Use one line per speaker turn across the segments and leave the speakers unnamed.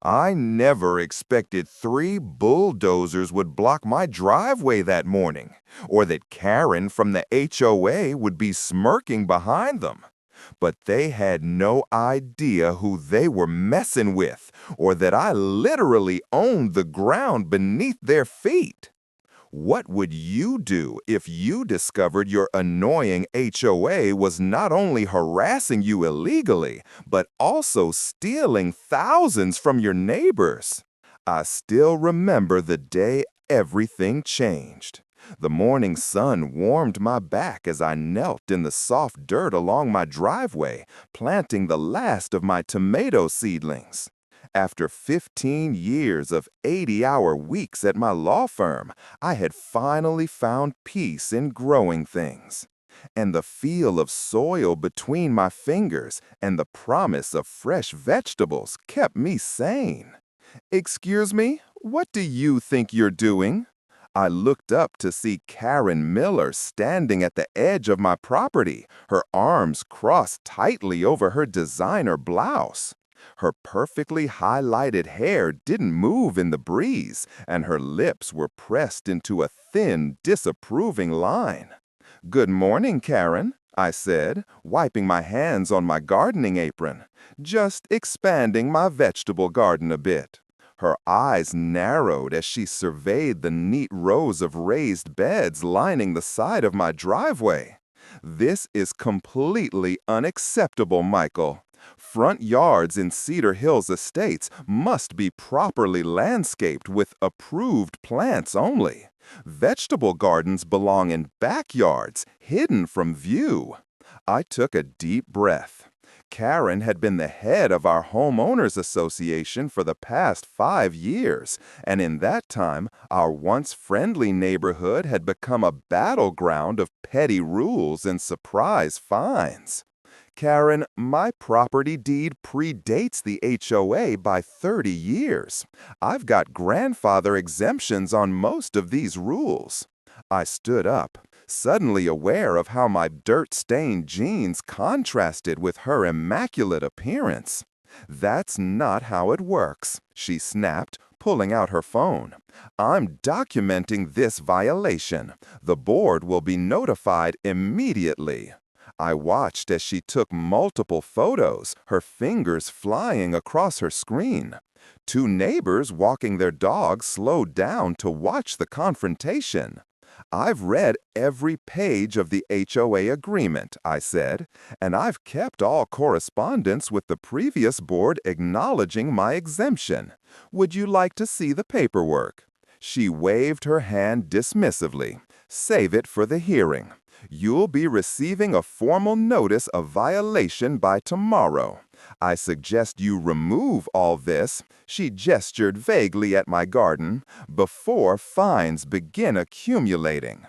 I never expected 3 bulldozers would block my driveway that morning, or that Karen from the HOA would be smirking behind them. But they had no idea who they were messing with, or that I literally owned the ground beneath their feet. What would you do if you discovered your annoying HOA was not only harassing you illegally, but also stealing thousands from your neighbors? I still remember the day everything changed. The morning sun warmed my back as I knelt in the soft dirt along my driveway, planting the last of my tomato seedlings. After 15 years of 80-hour weeks at my law firm, I had finally found peace in growing things. And the feel of soil between my fingers and the promise of fresh vegetables kept me sane. Excuse me, what do you think you're doing? I looked up to see Karen Miller standing at the edge of my property, her arms crossed tightly over her designer blouse. Her perfectly highlighted hair didn't move in the breeze, and her lips were pressed into a thin, disapproving line. "Good morning, Karen," I said, wiping my hands on my gardening apron, just expanding my vegetable garden a bit. Her eyes narrowed as she surveyed the neat rows of raised beds lining the side of my driveway. "This is completely unacceptable, Michael. Front yards in Cedar Hills estates must be properly landscaped with approved plants only. Vegetable gardens belong in backyards, hidden from view." I took a deep breath. Karen had been the head of our homeowners association for the past 5 years, and in that time, our once friendly neighborhood had become a battleground of petty rules and surprise fines. "Karen, my property deed predates the HOA by 30 years. I've got grandfather exemptions on most of these rules." I stood up, suddenly aware of how my dirt-stained jeans contrasted with her immaculate appearance. "That's not how it works," she snapped, pulling out her phone. "I'm documenting this violation. The board will be notified immediately." I watched as she took multiple photos, her fingers flying across her screen. Two neighbors walking their dogs slowed down to watch the confrontation. "I've read every page of the HOA agreement," I said, "and I've kept all correspondence with the previous board acknowledging my exemption. Would you like to see the paperwork?" She waved her hand dismissively. "Save it for the hearing. You'll be receiving a formal notice of violation by tomorrow. I suggest you remove all this," she gestured vaguely at my garden, "before fines begin accumulating."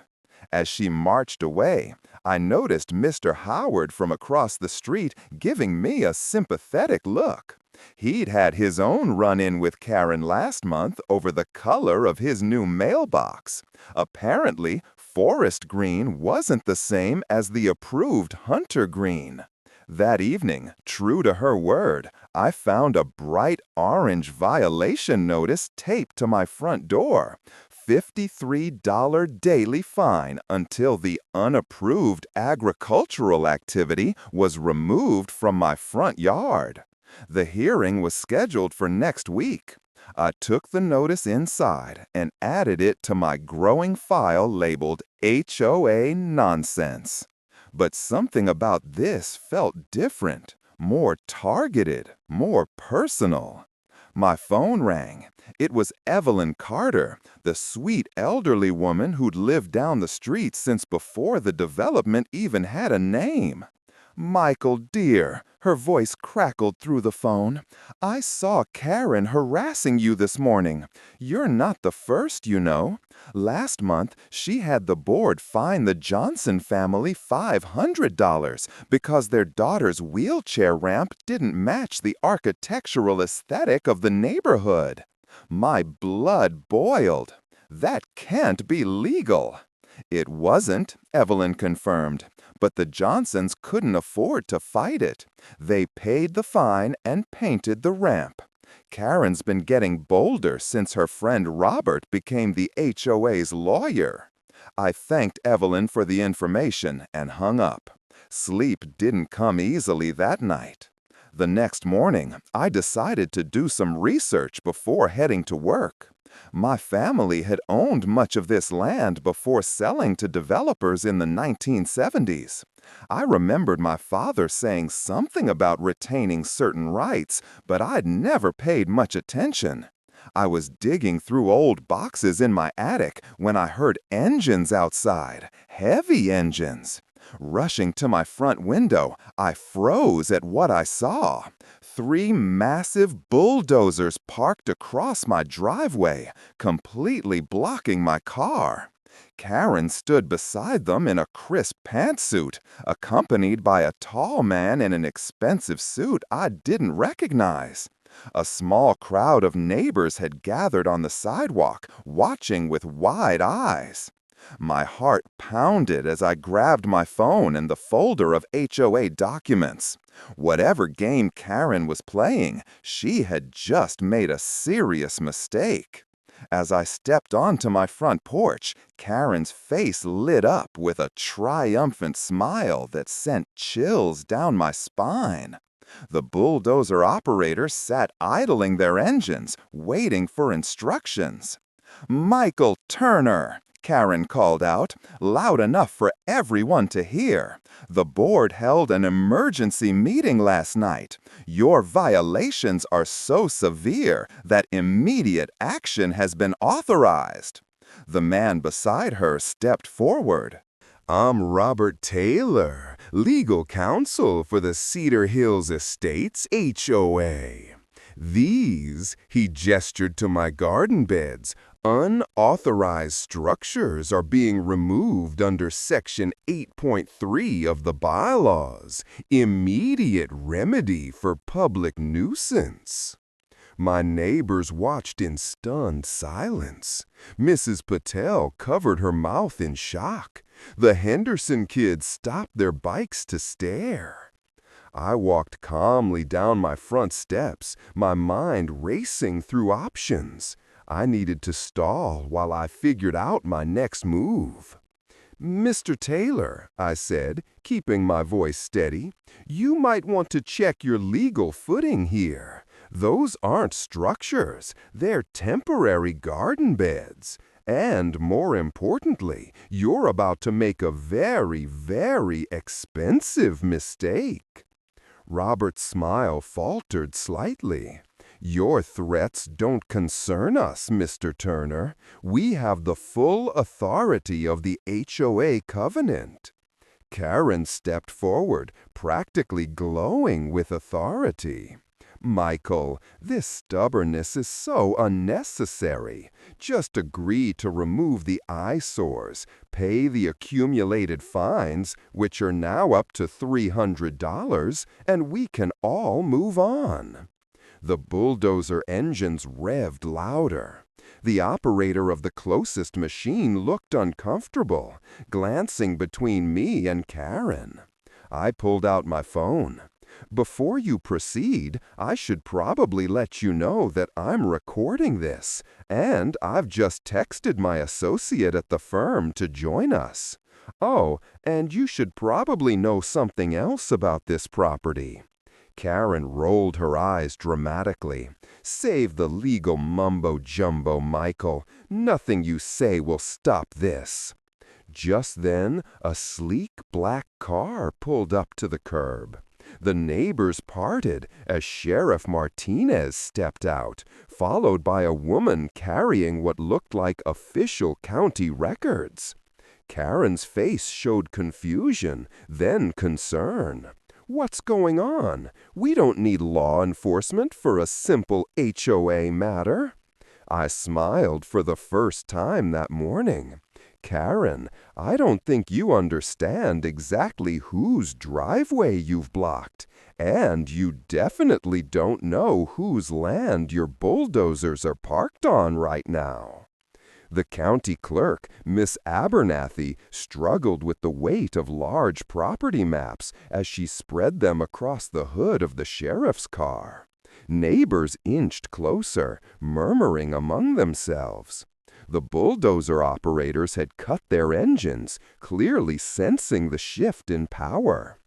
As she marched away, I noticed Mr. Howard from across the street giving me a sympathetic look. He'd had his own run-in with Karen last month over the color of his new mailbox. Apparently, forest green wasn't the same as the approved hunter green. That evening, true to her word, I found a bright orange violation notice taped to my front door. $53 daily fine until the unapproved agricultural activity was removed from my front yard. The hearing was scheduled for next week. I took the notice inside and added it to my growing file labeled HOA Nonsense. But something about this felt different, more targeted, more personal. My phone rang. It was Evelyn Carter, the sweet elderly woman who'd lived down the street since before the development even had a name. "Michael, dear," her voice crackled through the phone, "I saw Karen harassing you this morning. You're not the first, you know. Last month, she had the board fine the Johnson family $500 because their daughter's wheelchair ramp didn't match the architectural aesthetic of the neighborhood." My blood boiled. That can't be legal. It wasn't, Evelyn confirmed, but the Johnsons couldn't afford to fight it. They paid the fine and painted the ramp. Karen's been getting bolder since her friend Robert became the HOA's lawyer. I thanked Evelyn for the information and hung up. Sleep didn't come easily that night. The next morning, I decided to do some research before heading to work. My family had owned much of this land before selling to developers in the 1970s. I remembered my father saying something about retaining certain rights, but I'd never paid much attention. I was digging through old boxes in my attic when I heard engines outside, heavy engines. Rushing to my front window, I froze at what I saw. 3 massive bulldozers parked across my driveway, completely blocking my car. Karen stood beside them in a crisp pantsuit, accompanied by a tall man in an expensive suit I didn't recognize. A small crowd of neighbors had gathered on the sidewalk, watching with wide eyes. My heart pounded as I grabbed my phone and the folder of HOA documents. Whatever game Karen was playing, she had just made a serious mistake. As I stepped onto my front porch, Karen's face lit up with a triumphant smile that sent chills down my spine. The bulldozer operators sat idling their engines, waiting for instructions. "Michael Turner," Karen called out, loud enough for everyone to hear. "The board held an emergency meeting last night. Your violations are so severe that immediate action has been authorized." The man beside her stepped forward.
"I'm Robert Taylor, legal counsel for the Cedar Hills Estates HOA. These," he gestured to my garden beds, "unauthorized structures are being removed under Section 8.3 of the bylaws, immediate remedy for public nuisance." My neighbors watched in stunned silence. Mrs. Patel covered her mouth in shock. The Henderson kids stopped their bikes to stare. I walked calmly down my front steps, my mind racing through options. I needed to stall while I figured out my next move. "Mr. Taylor," I said, keeping my voice steady, "you might want to check your legal footing here. Those aren't structures, they're temporary garden beds. And more importantly, you're about to make a very, very expensive mistake." Robert's smile faltered slightly. "Your threats don't concern us, Mr. Turner. We have the full authority of the HOA covenant." Karen stepped forward, practically glowing with authority. "Michael, this stubbornness is so unnecessary. Just agree to remove the eyesores, pay the accumulated fines, which are now up to $300, and we can all move on." The bulldozer engines revved louder. The operator of the closest machine looked uncomfortable, glancing between me and Karen. I pulled out my phone. "Before you proceed, I should probably let you know that I'm recording this, and I've just texted my associate at the firm to join us. Oh, and you should probably know something else about this property." Karen rolled her eyes dramatically. "Save the legal mumbo-jumbo, Michael. Nothing you say will stop this." Just then, a sleek black car pulled up to the curb. The neighbors parted as Sheriff Martinez stepped out, followed by a woman carrying what looked like official county records. Karen's face showed confusion, then concern. "What's going on? We don't need law enforcement for a simple HOA matter." I smiled for the first time that morning. "Karen, I don't think you understand exactly whose driveway you've blocked, and you definitely don't know whose land your bulldozers are parked on right now." The county clerk, Miss Abernathy, struggled with the weight of large property maps as she spread them across the hood of the sheriff's car. Neighbors inched closer, murmuring among themselves. The bulldozer operators had cut their engines, clearly sensing the shift in power.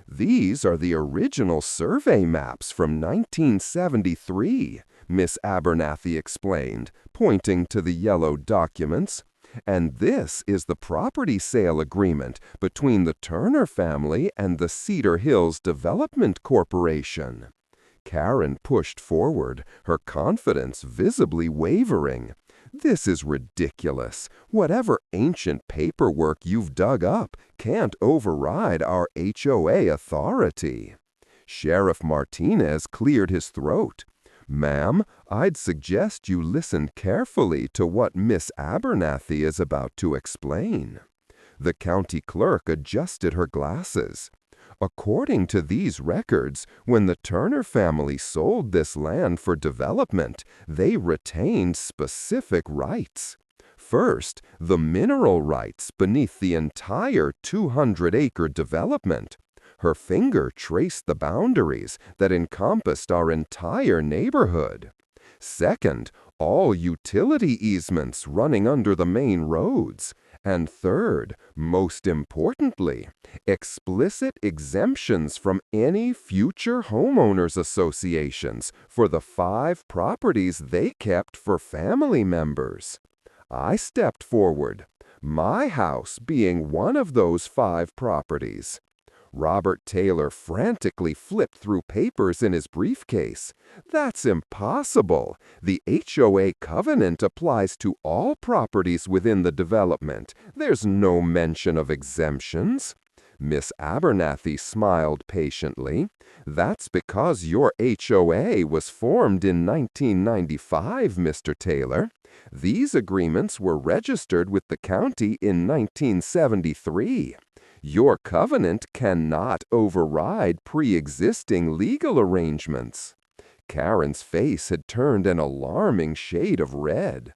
These are the original survey maps from 1973, Miss Abernathy explained, pointing to the yellow documents. And this is the property sale agreement between the Turner family and the Cedar Hills Development Corporation. Karen pushed forward, her confidence visibly wavering. This is ridiculous. Whatever ancient paperwork you've dug up can't override our HOA authority. Sheriff Martinez cleared his throat. Ma'am, I'd suggest you listen carefully to what Miss Abernathy is about to explain. The county clerk adjusted her glasses. According to these records, when the Turner family sold this land for development, they retained specific rights. First, the mineral rights beneath the entire 200-acre development. Her finger traced the boundaries that encompassed our entire neighborhood. Second, all utility easements running under the main roads. And third, most importantly, explicit exemptions from any future homeowners associations for the 5 properties they kept for family members. I stepped forward, my house being one of those 5 properties. Robert Taylor frantically flipped through papers in his briefcase. That's impossible. The HOA covenant applies to all properties within the development. There's no mention of exemptions. Miss Abernathy smiled patiently. That's because your HOA was formed in 1995, Mr. Taylor. These agreements were registered with the county in 1973. Your covenant cannot override pre-existing legal arrangements. Karen's face had turned an alarming shade of red.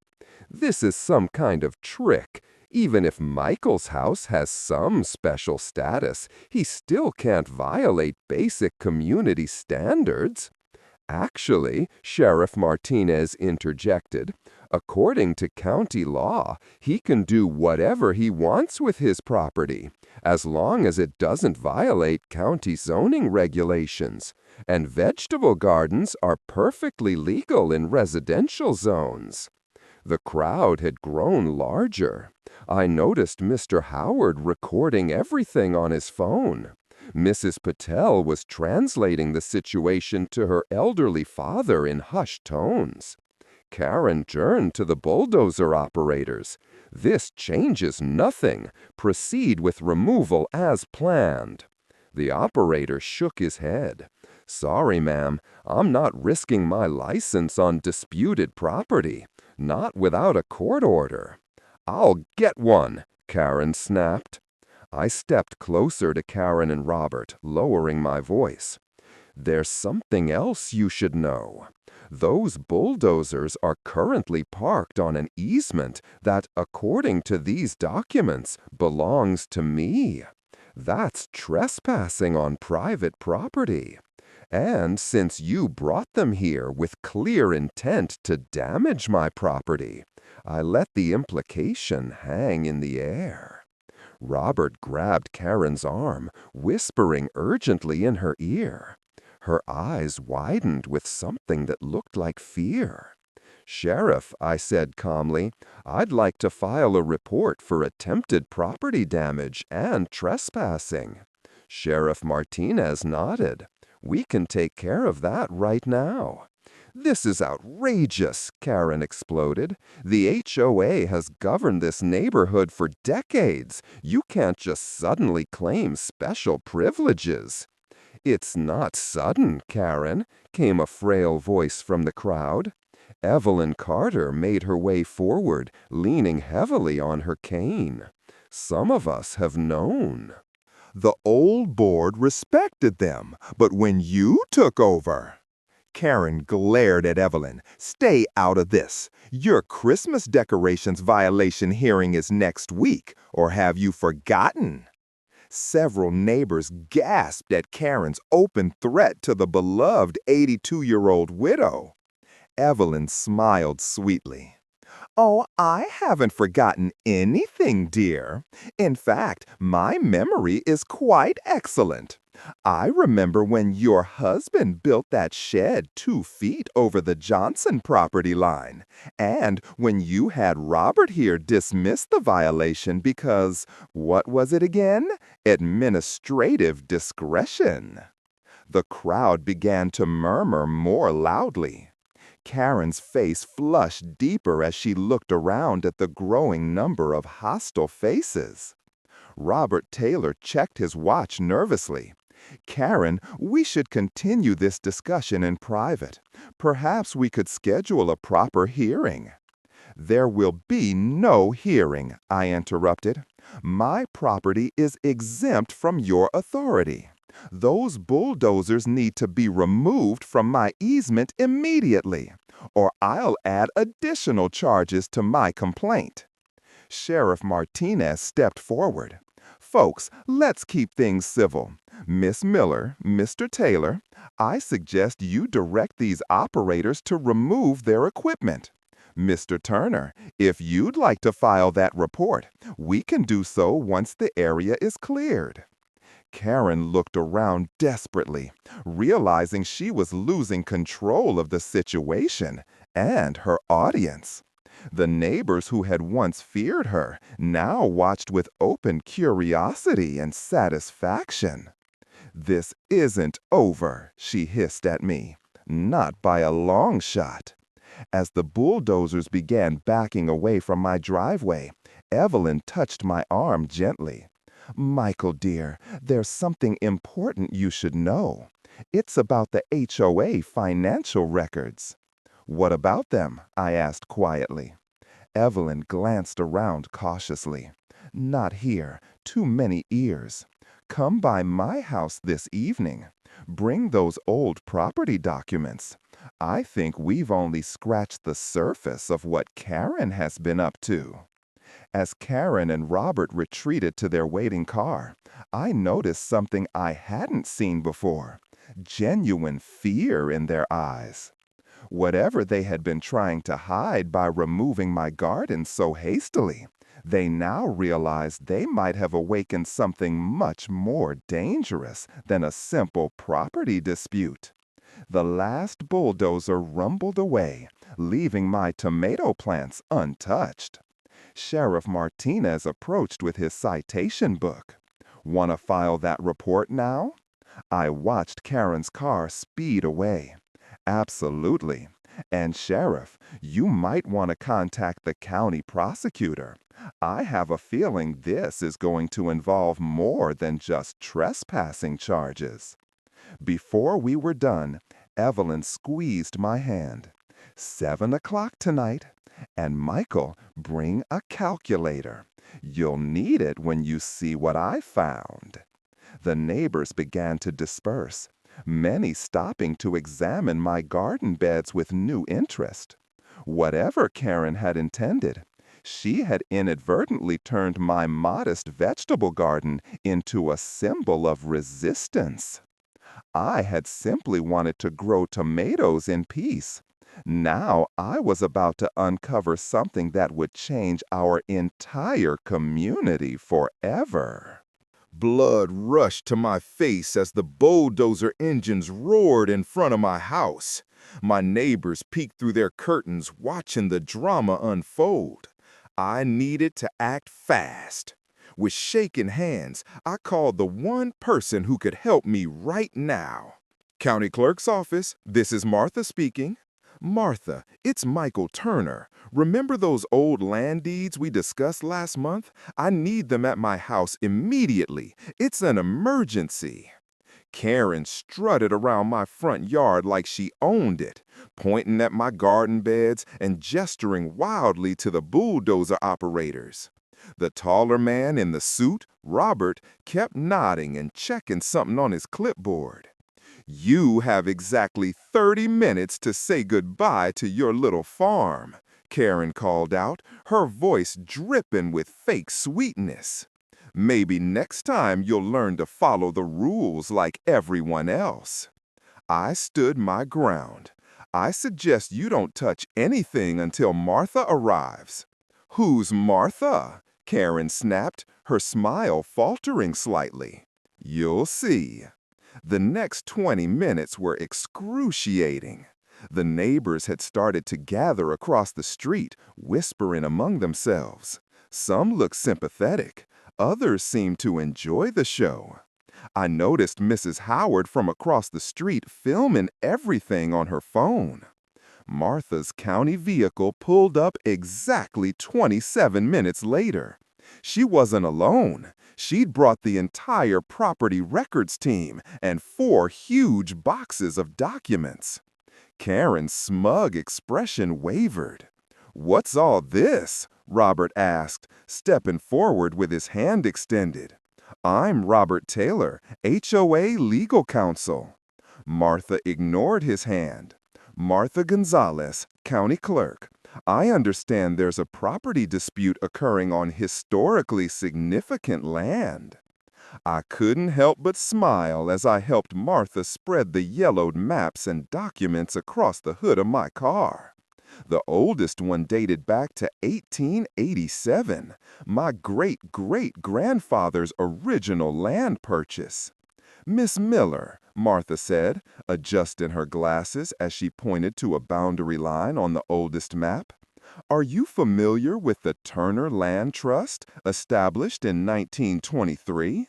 This is some kind of trick. Even if Michael's house has some special status, he still can't violate basic community standards. Actually, Sheriff Martinez interjected, according to county law, he can do whatever he wants with his property, as long as it doesn't violate county zoning regulations, and vegetable gardens are perfectly legal in residential zones. The crowd had grown larger. I noticed Mr. Howard recording everything on his phone. Mrs. Patel was translating the situation to her elderly father in hushed tones. Karen turned to the bulldozer operators. This changes nothing. Proceed with removal as planned. The operator shook his head. Sorry, ma'am, I'm not risking my license on disputed property. Not without a court order. I'll get one, Karen snapped. I stepped closer to Karen and Robert, lowering my voice. There's something else you should know. Those bulldozers are currently parked on an easement that, according to these documents, belongs to me. That's trespassing on private property. And since you brought them here with clear intent to damage my property, I let the implication hang in the air. Robert grabbed Karen's arm, whispering urgently in her ear. Her eyes widened with something that looked like fear. Sheriff, I said calmly, I'd like to file a report for attempted property damage and trespassing. Sheriff Martinez nodded. We can take care of that right now. This is outrageous, Karen exploded. The HOA has governed this neighborhood for decades. You can't just suddenly claim special privileges. It's not sudden, Karen, came a frail voice from the crowd. Evelyn Carter made her way forward, leaning heavily on her cane. Some of us have known.
The old board respected them, but when you took over... Karen glared at Evelyn. Stay out of this. Your Christmas decorations violation hearing is next week, or have you forgotten? Several neighbors gasped at Karen's open threat to the beloved 82-year-old widow. Evelyn smiled sweetly. Oh, I haven't forgotten anything, dear. In fact, my memory is quite excellent. I remember when your husband built that shed 2 feet over the Johnson property line, and when you had Robert here dismiss the violation because, what was it again? Administrative discretion. The crowd began to murmur more loudly. Karen's face flushed deeper as she looked around at the growing number of hostile faces. Robert Taylor checked his watch nervously. Karen, we should continue this discussion in private. Perhaps we could schedule a proper hearing. There will be no hearing, I interrupted. My property is exempt from your authority. Those bulldozers need to be removed from my easement immediately, or I'll add additional charges to my complaint. Sheriff Martinez stepped forward. Folks, let's keep things civil. Miss Miller, Mr. Taylor, I suggest you direct these operators to remove their equipment. Mr. Turner, if you'd like to file that report, we can do so once the area is cleared. Karen looked around desperately, realizing she was losing control of the situation and her audience. The neighbors who had once feared her now watched with open curiosity and satisfaction. This isn't over, she hissed at me. Not by a long shot. As the bulldozers began backing away from my driveway, Evelyn touched my arm gently. Michael, dear, there's something important you should know. It's about the HOA financial records. What about them? I asked quietly. Evelyn glanced around cautiously. Not here. Too many ears. Come by my house this evening. Bring those old property documents. I think we've only scratched the surface of what Karen has been up to. As Karen and Robert retreated to their waiting car, I noticed something I hadn't seen before. Genuine fear in their eyes. Whatever they had been trying to hide by removing my garden so hastily, they now realized they might have awakened something much more dangerous than a simple property dispute. The last bulldozer rumbled away, leaving my tomato plants untouched. Sheriff Martinez approached with his citation book. Want to file that report now? I watched Karen's car speed away. Absolutely. And Sheriff, you might want to contact the county prosecutor. I have a feeling this is going to involve more than just trespassing charges. Before we were done, Evelyn squeezed my hand. 7 o'clock tonight. And Michael, bring a calculator. You'll need it when you see what I found. The neighbors began to disperse, many stopping to examine my garden beds with new interest. Whatever Karen had intended, she had inadvertently turned my modest vegetable garden into a symbol of resistance. I had simply wanted to grow tomatoes in peace. Now I was about to uncover something that would change our entire community forever. Blood rushed to my face as the bulldozer engines roared in front of my house. My neighbors peeked through their curtains, watching the drama unfold. I needed to act fast. With shaking hands, I called the one person who could help me right now. County Clerk's office, this is Martha speaking. Martha, it's Michael Turner. Remember those old land deeds we discussed last month? I need them at my house immediately. It's an emergency. Karen strutted around my front yard like she owned it, pointing at my garden beds and gesturing wildly to the bulldozer operators. The taller man in the suit, Robert, kept nodding and checking something on his clipboard. You have exactly 30 minutes to say goodbye to your little farm, Karen called out, her voice dripping with fake sweetness. Maybe next time you'll learn to follow the rules like everyone else. I stood my ground. I suggest you don't touch anything until Martha arrives. Who's Martha? Karen snapped, her smile faltering slightly. You'll see. The next 20 minutes were excruciating. The neighbors had started to gather across the street, whispering among themselves. Some looked sympathetic. Others seemed to enjoy the show. I noticed Mrs. Howard from across the street filming everything on her phone. Martha's county vehicle pulled up exactly 27 minutes later. She wasn't alone. She'd brought the entire property records team and 4 huge boxes of documents. Karen's smug expression wavered. "What's all this?" Robert asked, stepping forward with his hand extended. "I'm Robert Taylor, HOA legal counsel." Martha ignored his hand. "Martha Gonzalez, county clerk. I understand there's a property dispute occurring on historically significant land." I couldn't help but smile as I helped Martha spread the yellowed maps and documents across the hood of my car. The oldest one dated back to 1887, my great-great-grandfather's original land purchase. "Miss Miller," Martha said, adjusting her glasses as she pointed to a boundary line on the oldest map. "Are you familiar with the Turner Land Trust, established in 1923?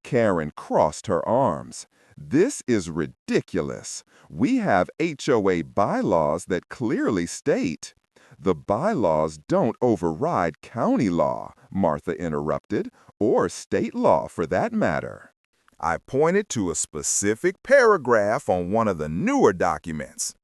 Karen crossed her arms. "This is ridiculous. We have HOA bylaws that clearly state—" "The bylaws don't override county law," Martha interrupted, "or state law for that matter." I pointed to a specific paragraph on one of the newer documents.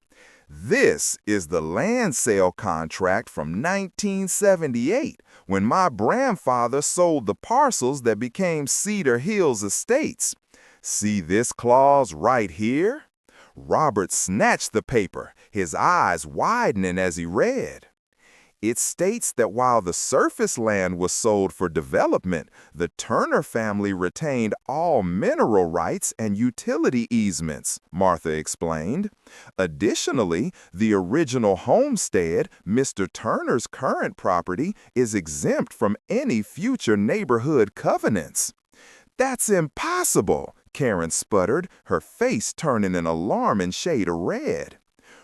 "This is the land sale contract from 1978, when my grandfather sold the parcels that became Cedar Hills Estates. See this clause right here?" Robert snatched the paper, his eyes widening as he read. "It states that while the surface land was sold for development, the Turner family retained all mineral rights and utility easements," Martha explained. "Additionally, the original homestead, Mr. Turner's current property, is exempt from any future neighborhood covenants." "That's impossible," Karen sputtered, her face turning an alarming shade of red.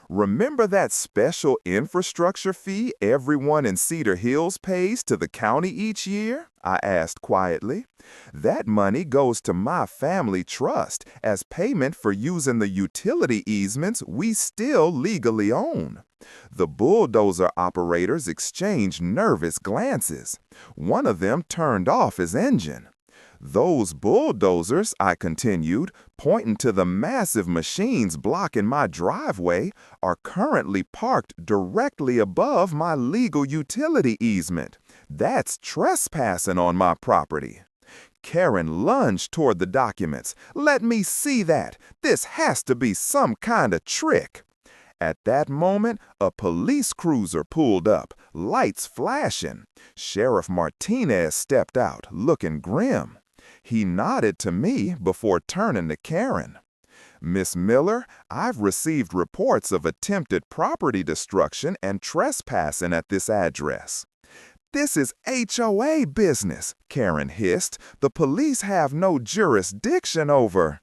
"Remember that special infrastructure fee everyone in Cedar Hills pays to the county each year?" I asked quietly. "That money goes to my family trust as payment for using the utility easements we still legally own." The bulldozer operators exchanged nervous glances. One of them turned off his engine. "Those bulldozers," I continued, pointing to the massive machines blocking my driveway, "are currently parked directly above my legal utility easement. That's trespassing on my property." Karen lunged toward the documents. "Let me see that. This has to be some kind of trick." At that moment, a police cruiser pulled up, lights flashing. Sheriff Martinez stepped out, looking grim. He nodded to me before turning to Karen. "Miss Miller, I've received reports of attempted property destruction and trespassing at this address." "This is HOA business," Karen hissed. "The police have no jurisdiction over—"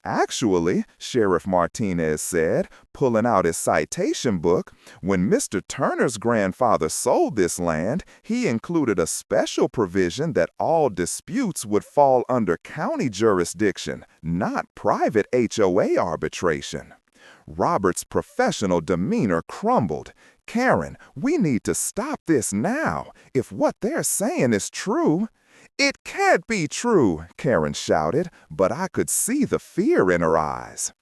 "Actually," Sheriff Martinez said, pulling out his citation book, "when Mr. Turner's grandfather sold this land, he included a special provision that all disputes would fall under county jurisdiction, not private HOA arbitration." Robert's professional demeanor crumbled. "Karen, we need to stop this now. If what they're saying is true—" "It can't be true," Karen shouted, but I could see the fear in her eyes.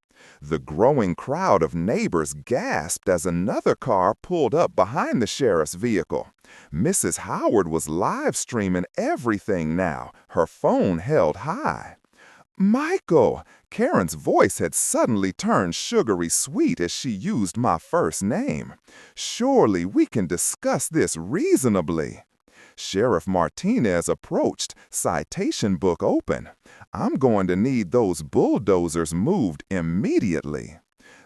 The growing crowd of neighbors gasped as another car pulled up behind the sheriff's vehicle. Mrs. Howard was live streaming everything now, her phone held high. "Michael!" Karen's voice had suddenly turned sugary sweet as she used my first name. "Surely we can discuss this reasonably." Sheriff Martinez approached, citation book open. I'm going to need those bulldozers moved immediately.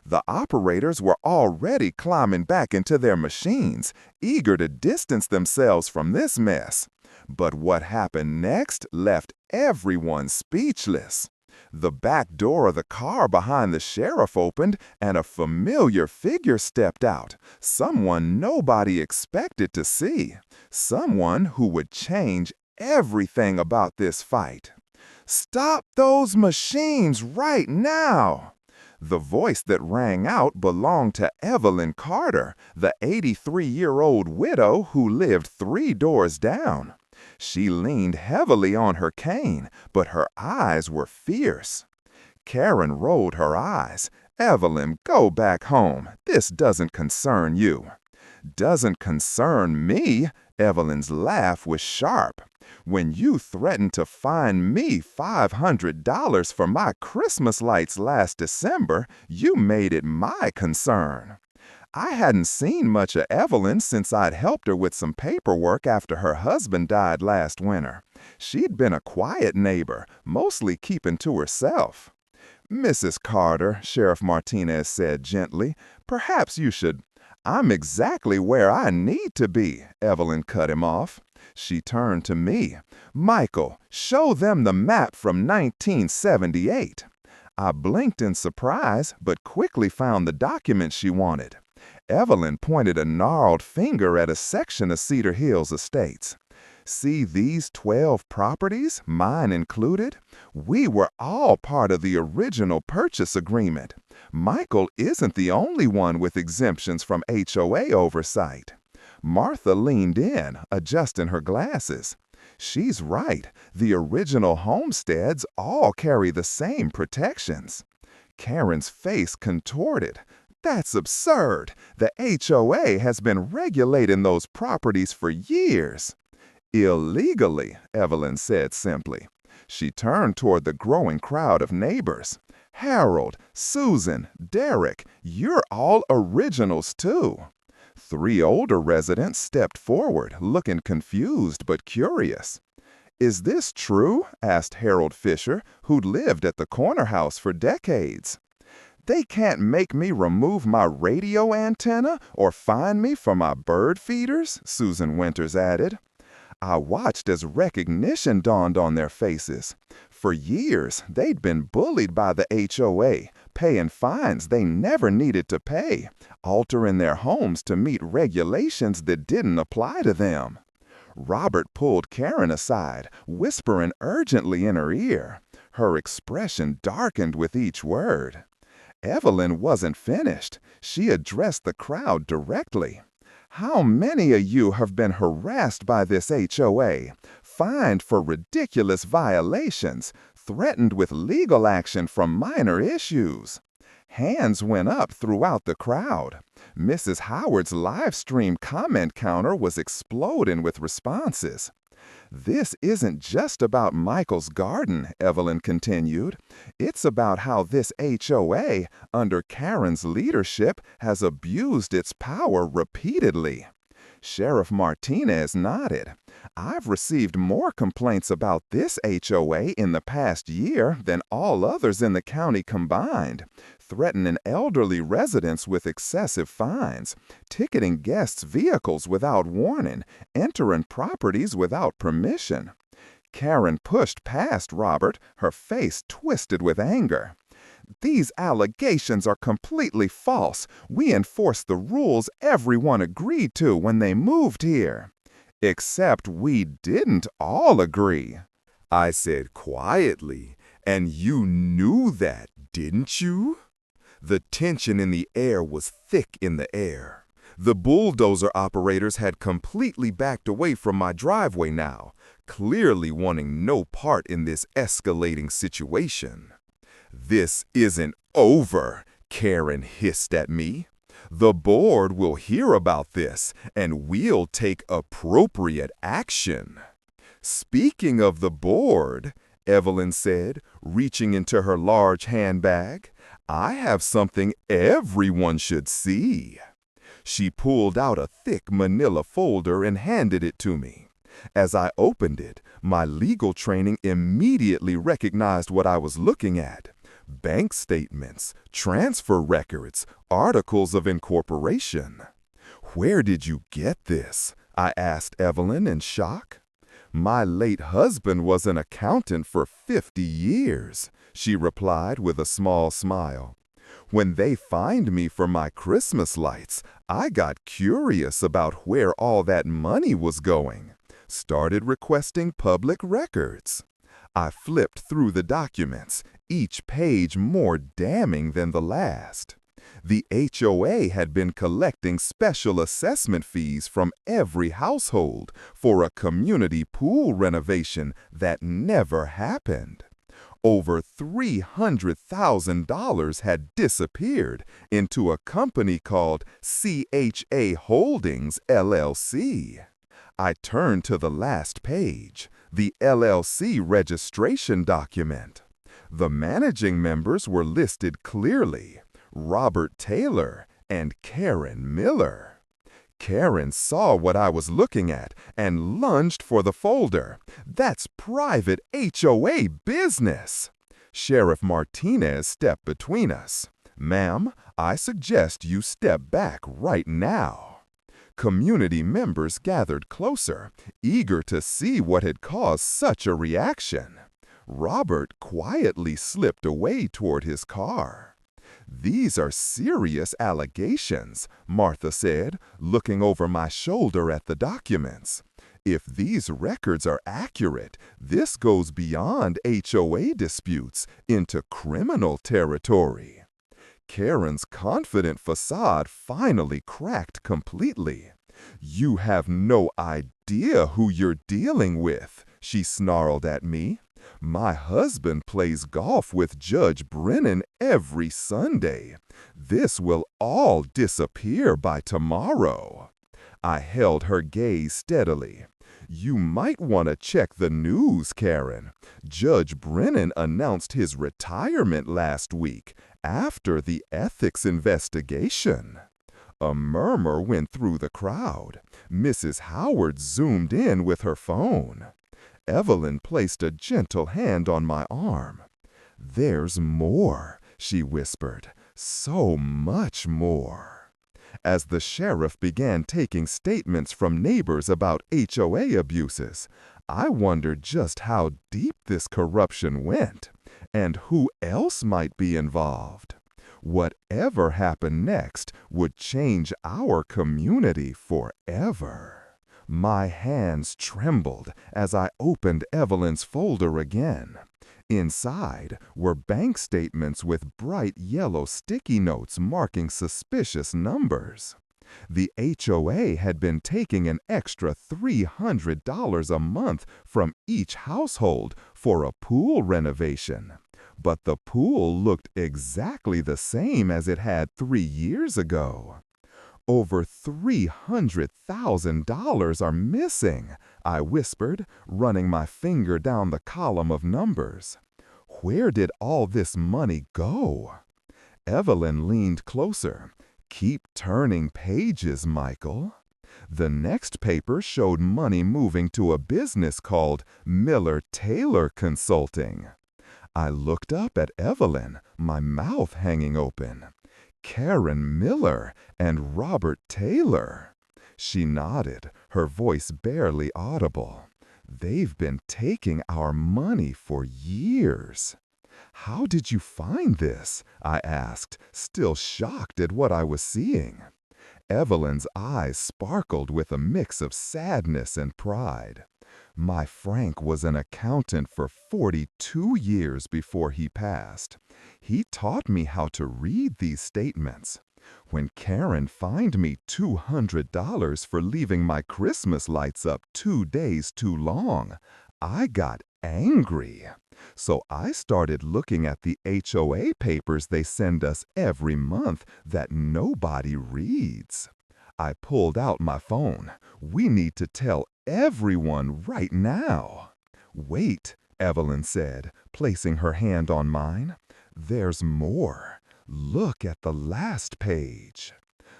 The operators were already climbing back into their machines, eager to distance themselves from this mess. But what happened next left everyone speechless. The back door of the car behind the sheriff opened and a familiar figure stepped out, someone nobody expected to see, someone who would change everything about this fight. "Stop those machines right now!" The voice that rang out belonged to Evelyn Carter, the 83-year-old widow who lived 3 doors down. She leaned heavily on her cane, but her eyes were fierce. Karen rolled her eyes. "Evelyn, go back home. This doesn't concern you." "Doesn't concern me?" Evelyn's laugh was sharp. "When you threatened to fine me $500 for my Christmas lights last December, you made it my concern." I hadn't seen much of Evelyn since I'd helped her with some paperwork after her husband died last winter. She'd been a quiet neighbor, mostly keeping to herself. "Mrs. Carter," Sheriff Martinez said gently, "perhaps you should—" "I'm exactly where I need to be," Evelyn cut him off. She turned to me. "Michael, show them the map from 1978. I blinked in surprise, but quickly found the document she wanted. Evelyn pointed a gnarled finger at a section of Cedar Hills Estates. "See these 12 properties, mine included? We were all part of the original purchase agreement. Michael isn't the only one with exemptions from HOA oversight." Martha leaned in, adjusting her glasses. "She's right. The original homesteads all carry the same protections." Karen's face contorted. "That's absurd. The HOA has been regulating those properties for years." "Illegally," Evelyn said simply. She turned toward the growing crowd of neighbors. "Harold, Susan, Derek, you're all originals too." 3 older residents stepped forward, looking confused but curious. "Is this true?" asked Harold Fisher, who'd lived at the corner house for decades. "They can't make me remove my radio antenna or fine me for my bird feeders," Susan Winters added. I watched as recognition dawned on their faces. For years, they'd been bullied by the HOA, paying fines they never needed to pay, altering their homes to meet regulations that didn't apply to them. Robert pulled Karen aside, whispering urgently in her ear. Her expression darkened with each word. Evelyn wasn't finished. She addressed the crowd directly. "How many of you have been harassed by this HOA, fined for ridiculous violations, threatened with legal action from minor issues?" Hands went up throughout the crowd. Mrs. Howard's live stream comment counter was exploding with responses. "This isn't just about Michael's garden," Evelyn continued. "It's about how this HOA, under Karen's leadership, has abused its power repeatedly." Sheriff Martinez nodded. "I've received more complaints about this HOA in the past year than all others in the county combined, threatening elderly residents with excessive fines, ticketing guests' vehicles without warning, entering properties without permission." Karen pushed past Robert, her face twisted with anger. "These allegations are completely false. We enforced the rules everyone agreed to when they moved here." "Except we didn't all agree," I said quietly. "And you knew that, didn't you?" The tension in the air was thick in the air. The bulldozer operators had completely backed away from my driveway now, clearly wanting no part in this escalating situation. "This isn't over," Karen hissed at me. "The board will hear about this, and we'll take appropriate action." "Speaking of the board," Evelyn said, reaching into her large handbag, "I have something everyone should see." She pulled out a thick manila folder and handed it to me.
As I opened it, my legal training immediately recognized what I was looking at. Bank statements, transfer records, articles of incorporation. "Where did you get this?" I asked Evelyn in shock. "My late husband was an accountant for 50 years," she replied with a small smile. "When they fined me for my Christmas lights, I got curious about where all that money was going. Started requesting public records. I flipped through the documents, each page more damning than the last. The HOA had been collecting special assessment fees from every household for a community pool renovation that never happened. Over $300,000 had disappeared into a company called CHA Holdings, LLC. I turned to the last page, the LLC registration document. The managing members were listed clearly: Robert Taylor and Karen Miller. Karen saw what I was looking at and lunged for the folder. "That's private HOA business." Sheriff Martinez stepped between us. "Ma'am, I suggest you step back right now." Community members gathered closer, eager to see what had caused such a reaction. Robert quietly slipped away toward his car. "These are serious allegations," Martha said, looking over my shoulder at the documents. "If these records are accurate, this goes beyond HOA disputes into criminal territory." Karen's confident facade finally cracked completely. "You have no idea who you're dealing with," she snarled at me. "My husband plays golf with Judge Brennan every Sunday. This will all disappear by tomorrow." I held her gaze steadily. "You might want to check the news, Karen. Judge Brennan announced his retirement last week after the ethics investigation." A murmur went through the crowd. Mrs. Howard zoomed in with her phone. Evelyn placed a gentle hand on my arm. "There's more," she whispered. "So much more." As the sheriff began taking statements from neighbors about HOA abuses, I wondered just how deep this corruption went, and who else might be involved. Whatever happened next would change our community forever. My hands trembled as I opened Evelyn's folder again. Inside were bank statements with bright yellow sticky notes marking suspicious numbers. The HOA had been taking an extra $300 a month from each household for a pool renovation. But the pool looked exactly the same as it had 3 years ago. "Over $300,000 are missing," I whispered, running my finger down the column of numbers. "Where did all this money go?" Evelyn leaned closer. "Keep turning pages, Michael." The next paper showed money moving to a business called Miller Taylor Consulting. I looked up at Evelyn, my mouth hanging open. Karen Miller and Robert Taylor. She nodded, her voice barely audible. "They've been taking our money for years." "How did you find this?" I asked, still shocked at what I was seeing. Evelyn's eyes sparkled with a mix of sadness and pride. "My Frank was an accountant for 42 years before he passed. He taught me how to read these statements. When Karen fined me $200 for leaving my Christmas lights up 2 days too long, I got angry. So I started looking at the HOA papers they send us every month that nobody reads." I pulled out my phone. "We need to tell everyone right now." "Wait," Evelyn said, placing her hand on mine. "There's more. Look at the last page."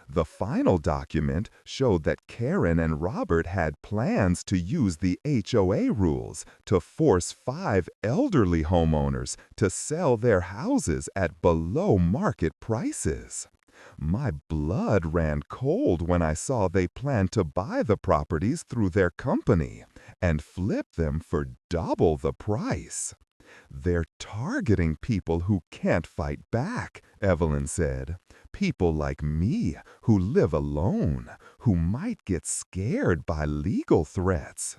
The final document showed that Karen and Robert had plans to use the HOA rules to force 5 elderly homeowners to sell their houses at below market prices. My blood ran cold when I saw they planned to buy the properties through their company and flip them for double the price. They're targeting people who can't fight back, Evelyn said. People like me who live alone, who might get scared by legal threats.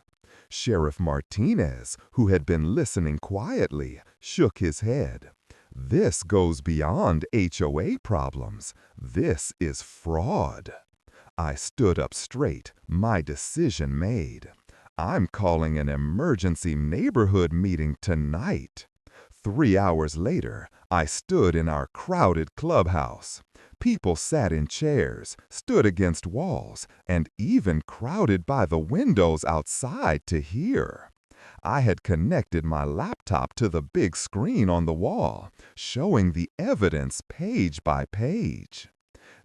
Sheriff Martinez, who had been listening quietly, shook his head. This goes beyond HOA problems. This is fraud. I stood up straight, my decision made. I'm calling an emergency neighborhood meeting tonight. 3 hours later, I stood in our crowded clubhouse. People sat in chairs, stood against walls, and even crowded by the windows outside to hear. I had connected my laptop to the big screen on the wall, showing the evidence page by page.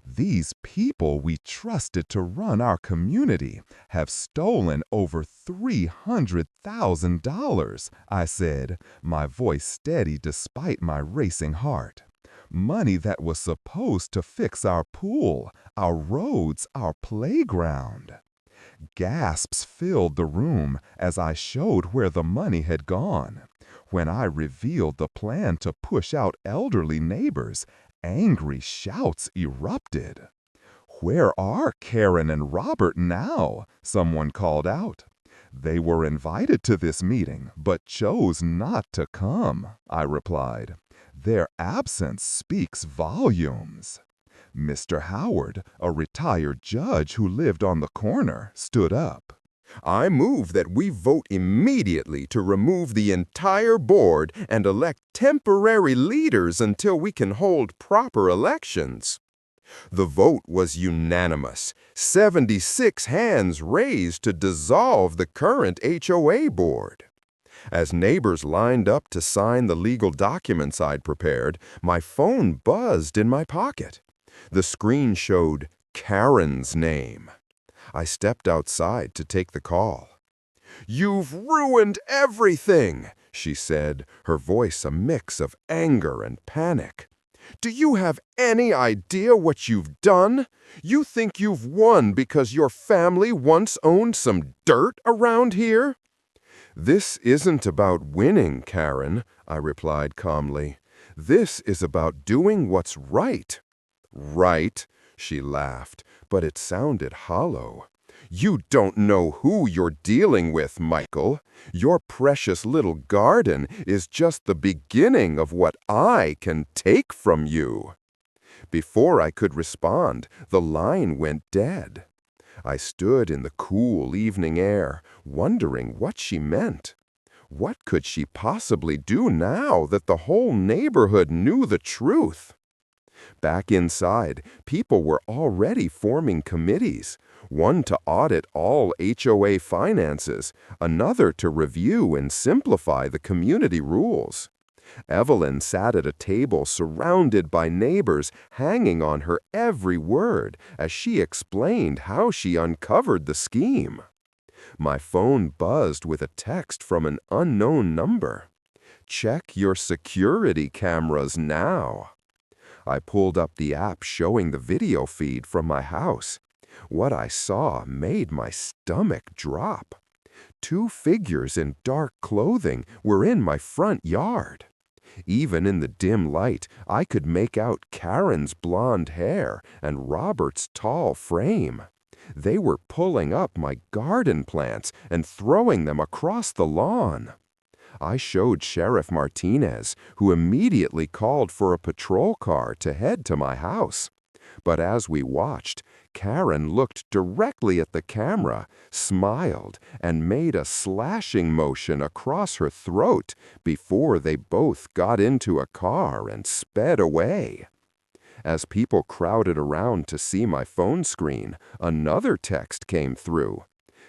These people we trusted to run our community have stolen over $300,000, I said, my voice steady despite my racing heart. Money that was supposed to fix our pool, our roads, our playground. Gasps filled the room as I showed where the money had gone. When I revealed the plan to push out elderly neighbors, angry shouts erupted. "Where are Karen and Robert now?" someone called out. "They were invited to this meeting, but chose not to come," I replied. "Their absence speaks volumes." Mr. Howard, a retired judge who lived on the corner, stood up.
I move that we vote immediately to remove the entire board and elect temporary leaders until we can hold proper elections. The vote was unanimous. 76 hands raised to dissolve the current HOA board. As neighbors lined up to sign the legal documents I'd prepared, my phone buzzed in my pocket. The screen showed Karen's name. I stepped outside to take the call. "You've ruined everything," she said, her voice a mix of anger and panic. "Do you have any idea what you've done? You think you've won because your family once owned some dirt around here?" "This isn't about winning, Karen," I replied calmly. "This is about doing what's right." "Right," she laughed, but it sounded hollow. "You don't know who you're dealing with, Michael. Your precious little garden is just the beginning of what I can take from you." Before I could respond, the line went dead. I stood in the cool evening air, wondering what she meant. What could she possibly do now that the whole neighborhood knew the truth? Back inside, people were already forming committees, one to audit all HOA finances, another to review and simplify the community rules. Evelyn sat at a table surrounded by neighbors, hanging on her every word as she explained how she uncovered the scheme. My phone buzzed with a text from an unknown number. "Check your security cameras now." I pulled up the app showing the video feed from my house. What I saw made my stomach drop. 2 figures in dark clothing were in my front yard. Even in the dim light, I could make out Karen's blonde hair and Robert's tall frame. They were pulling up my garden plants and throwing them across the lawn. I showed Sheriff Martinez, who immediately called for a patrol car to head to my house. But as we watched, Karen looked directly at the camera, smiled, and made a slashing motion across her throat before they both got into a car and sped away. As people crowded around to see my phone screen, another text came through.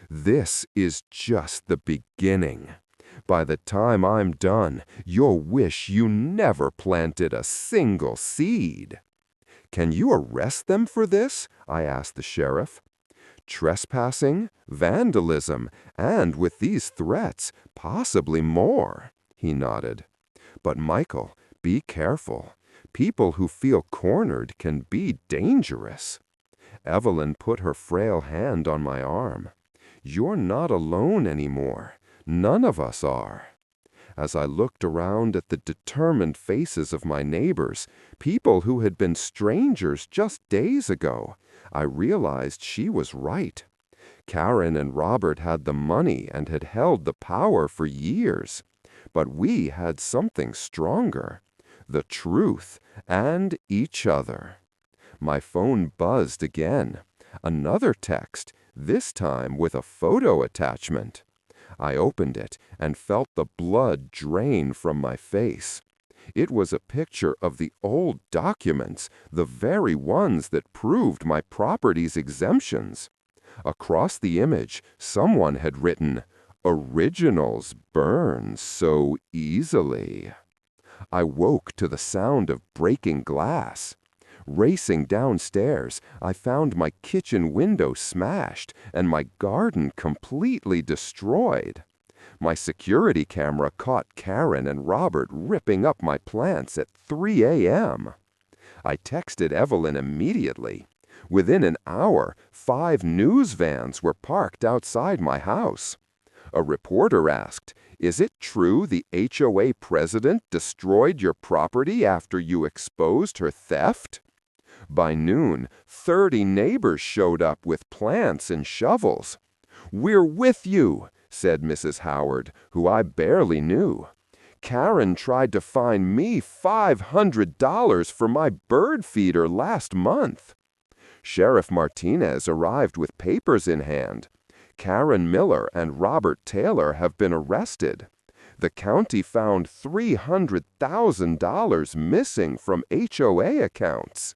"This is just the beginning. By the time I'm done, you'll wish you never planted a single seed."
Can you arrest them for this? I asked the sheriff. Trespassing, vandalism, and with these threats, possibly more, he nodded. But Michael, be careful. People who feel cornered can be dangerous. Evelyn put her frail hand on my arm. You're not alone anymore. None of us are. As I looked around at the determined faces of my neighbors, people who had been strangers just days ago, I realized she was right. Karen and Robert had the money and had held the power for years. But we had something stronger, the truth and each other. My phone buzzed again. Another text, this time with a photo attachment. I opened it and felt the blood drain from my face. It was a picture of the old documents, the very ones that proved my property's exemptions. Across the image, someone had written, "Originals burn so easily." I woke to the sound of breaking glass. Racing downstairs, I found my kitchen window smashed and my garden completely destroyed. My security camera caught Karen and Robert ripping up my plants at 3 a.m. I texted Evelyn immediately. Within an hour, 5 news vans were parked outside my house. A reporter asked, "Is it true the HOA president destroyed your property after you exposed her theft?" By noon, 30 neighbors showed up with plants and shovels. "We're with you," said Mrs. Howard, who I barely knew. "Karen tried to fine me $500 for my bird feeder last month." Sheriff Martinez arrived with papers in hand. Karen Miller and Robert Taylor have been arrested. The county found $300,000 missing from HOA accounts.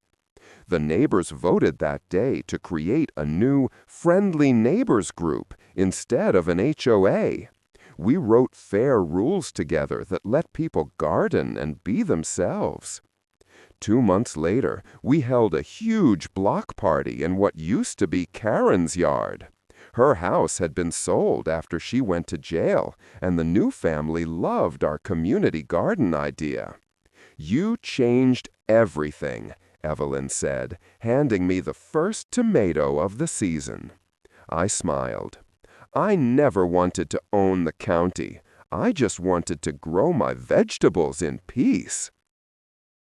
The neighbors voted that day to create a new Friendly Neighbors group instead of an HOA. We wrote fair rules together that let people garden and be themselves. 2 months later, we held a huge block party in what used to be Karen's yard. Her house had been sold after she went to jail, and the new family loved our community garden idea. "You changed everything," Evelyn said, handing me the first tomato of the season. I smiled. I never wanted to own the county. I just wanted to grow my vegetables in peace.